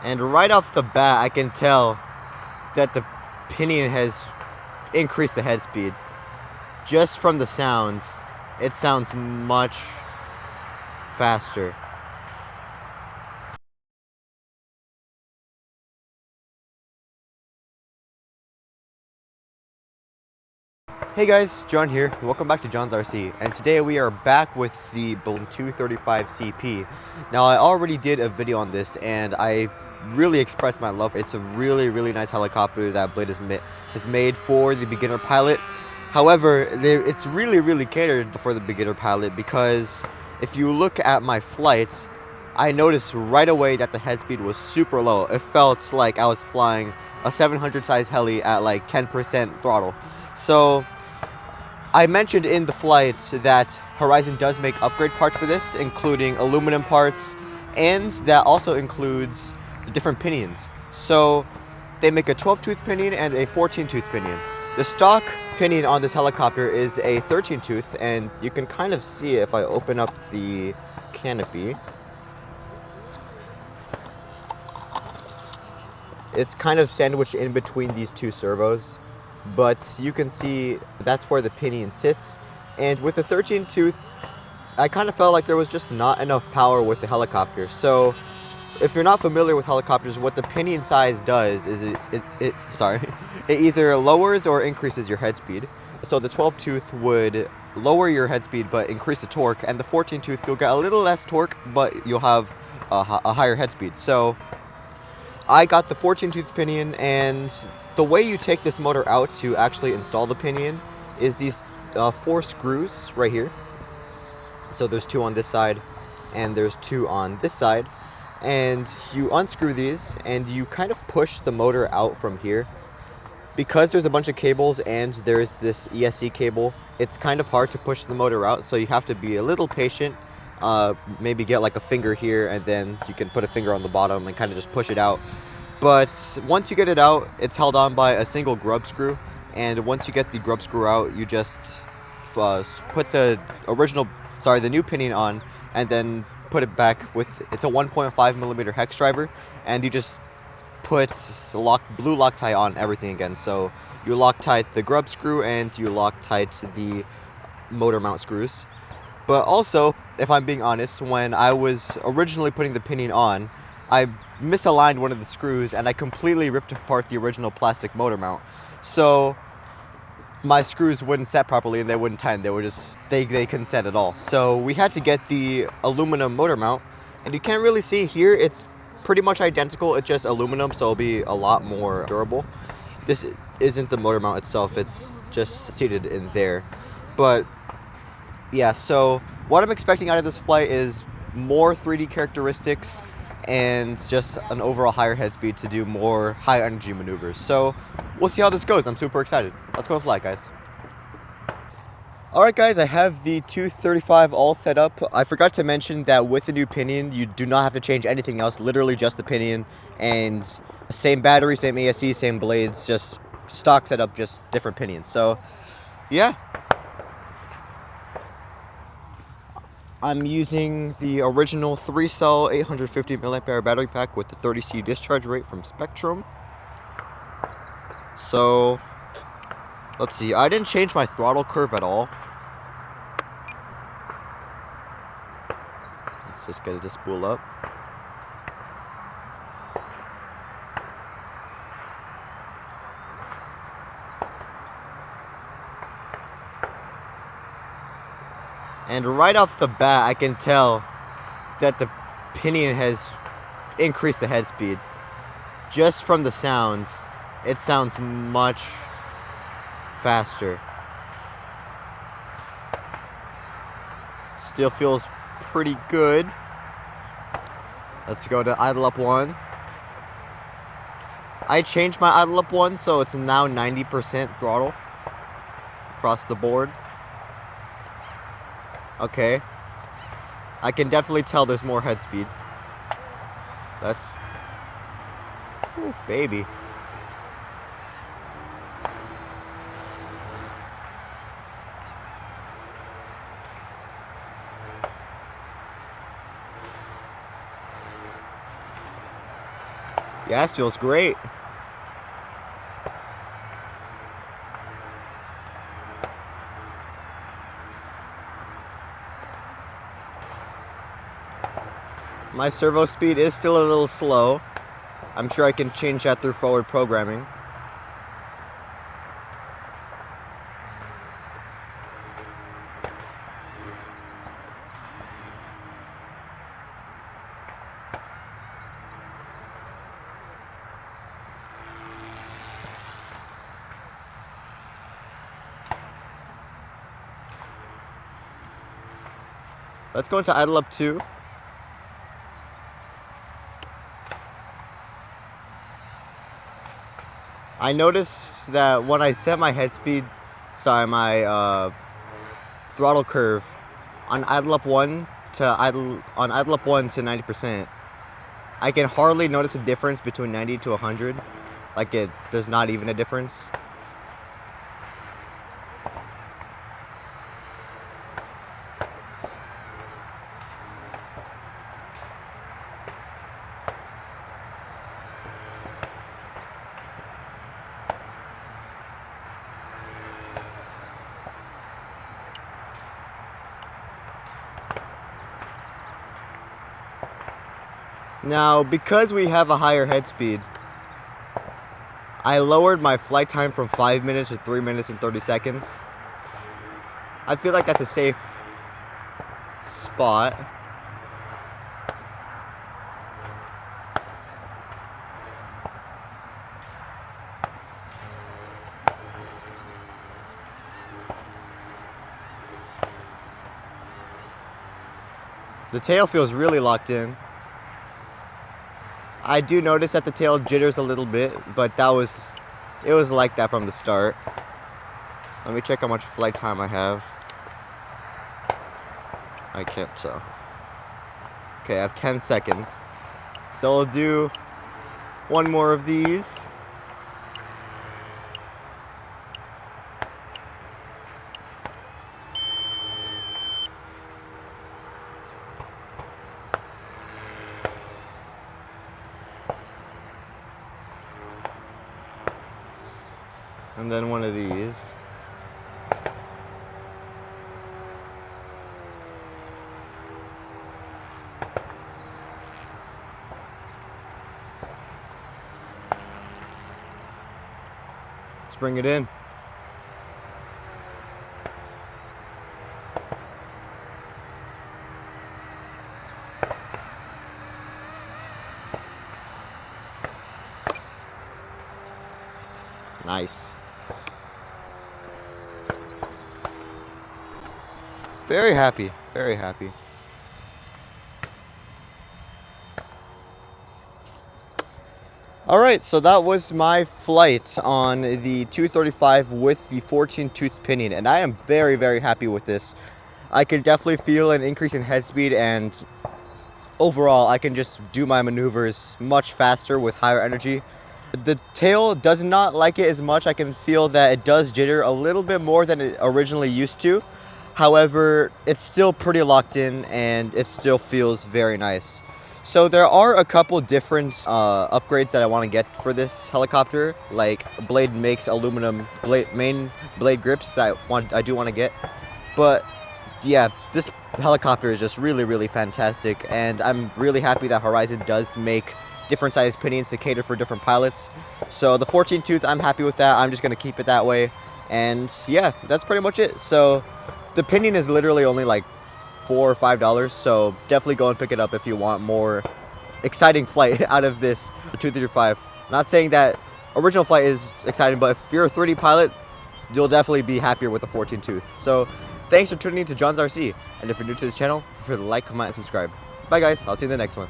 And right off the bat, I can tell that the Pinion has increased the head speed. Just from the sounds, it sounds much faster. Hey guys, John here. Welcome back to John's RC, and today we are back with the Pinion 235 CP. Now, I already did a video on this, and I really expressed my love. It's a really nice helicopter that Blade is made for the beginner pilot. However, it's really catered for the beginner pilot, because if you look at my flights, I noticed right away that the head speed was super low. It felt like I was flying a 700 size heli at like 10% throttle. So I mentioned in the flight that Horizon does make upgrade parts for this, including aluminum parts, and that also includes different pinions. So they make a 12-tooth pinion and a 14-tooth pinion. The stock pinion on this helicopter is a 13-tooth, and you can kind of see it if I open up the canopy. It's kind of sandwiched in between these two servos, but you can see that's where the pinion sits. And with the 13-tooth, I kind of felt like there was just not enough power with the helicopter. So if you're not familiar with helicopters, what the pinion size does is it either lowers or increases your head speed. So the 12-tooth would lower your head speed but increase the torque, and the 14-tooth, you'll get a little less torque but you'll have a higher head speed. So I got the 14-tooth pinion, and the way you take this motor out to actually install the pinion is these 4 screws right here. So there's 2 on this side and there's 2 on this side, and you unscrew these and you kind of push the motor out from here. Because there's a bunch of cables and there's this ESC cable, it's kind of hard to push the motor out, so you have to be a little patient. Maybe get like a finger here, and then you can put a finger on the bottom and kind of just push it out. But once you get it out, it's held on by a single grub screw, and once you get the grub screw out, you just put the new pinion on, and then put it back with, it's a 1.5mm hex driver, and you just put blue Loctite on everything again. So you Loctite the grub screw and you Loctite the motor mount screws. But also, if I'm being honest, when I was originally putting the pinion on, I misaligned one of the screws and I completely ripped apart the original plastic motor mount. So my screws wouldn't set properly and they wouldn't tighten. They were just, they couldn't set at all. So we had to get the aluminum motor mount, and you can't really see here, it's pretty much identical. It's just aluminum, so it'll be a lot more durable. This isn't the motor mount itself, it's just seated in there. But yeah, so what I'm expecting out of this flight is more 3D characteristics and just an overall higher head speed to do more high energy maneuvers. So we'll see how this goes. I'm super excited. Let's go and fly, guys. Alright guys, I have the 235 all set up. I forgot to mention that with the new pinion, you do not have to change anything else, literally just the pinion, and same battery, same ASC, same blades, just stock setup, just different pinions. So yeah. I'm using the original 3-cell 850 mAh battery pack with the 30C discharge rate from Spectrum. So let's see, I didn't change my throttle curve at all. Let's just get it to spool up. And right off the bat, I can tell that the Pinion has increased the head speed. Just from the sounds, it sounds much faster. Still feels pretty good. Let's go to idle up 1. I changed my idle up 1, so it's now 90% throttle across the board. Okay, I can definitely tell there's more head speed. That's, ooh, baby. Gas feels great. My servo speed is still a little slow. I'm sure I can change that through forward programming. Let's go into idle up 2. I noticed that when I set my head speed, my throttle curve on idle up 1 to 90%, I can hardly notice a difference between 90 to 100. Like there's not even a difference. Now, because we have a higher head speed, I lowered my flight time from 5 minutes to 3 minutes and 30 seconds. I feel like that's a safe spot. The tail feels really locked in. I do notice that the tail jitters a little bit, but it was like that from the start. Let me check how much flight time I have. I can't tell. Okay, I have 10 seconds. So I'll do one more of these. And then one of these. Let's bring it in. Nice. Very happy, very happy. All right, so that was my flight on the 235 with the 14-tooth Pinion, and I am very, very happy with this. I can definitely feel an increase in head speed, and overall, I can just do my maneuvers much faster with higher energy. The tail does not like it as much. I can feel that it does jitter a little bit more than it originally used to. However, it's still pretty locked in and it still feels very nice. So there are a couple different upgrades that I want to get for this helicopter. Like Blade makes aluminum main blade grips that I do want to get. But yeah, this helicopter is just really, really fantastic. And I'm really happy that Horizon does make different sized pinions to cater for different pilots. So the 14-tooth, I'm happy with that. I'm just going to keep it that way. And yeah, that's pretty much it. So the Pinion is literally only like $4 or $5, so definitely go and pick it up if you want more exciting flight out of this 235. Not saying that original flight is exciting, but if you're a 3D pilot, you'll definitely be happier with the 14-tooth. So thanks for tuning in to John's RC, and if you're new to this channel, feel free to like, comment, and subscribe. Bye guys, I'll see you in the next one.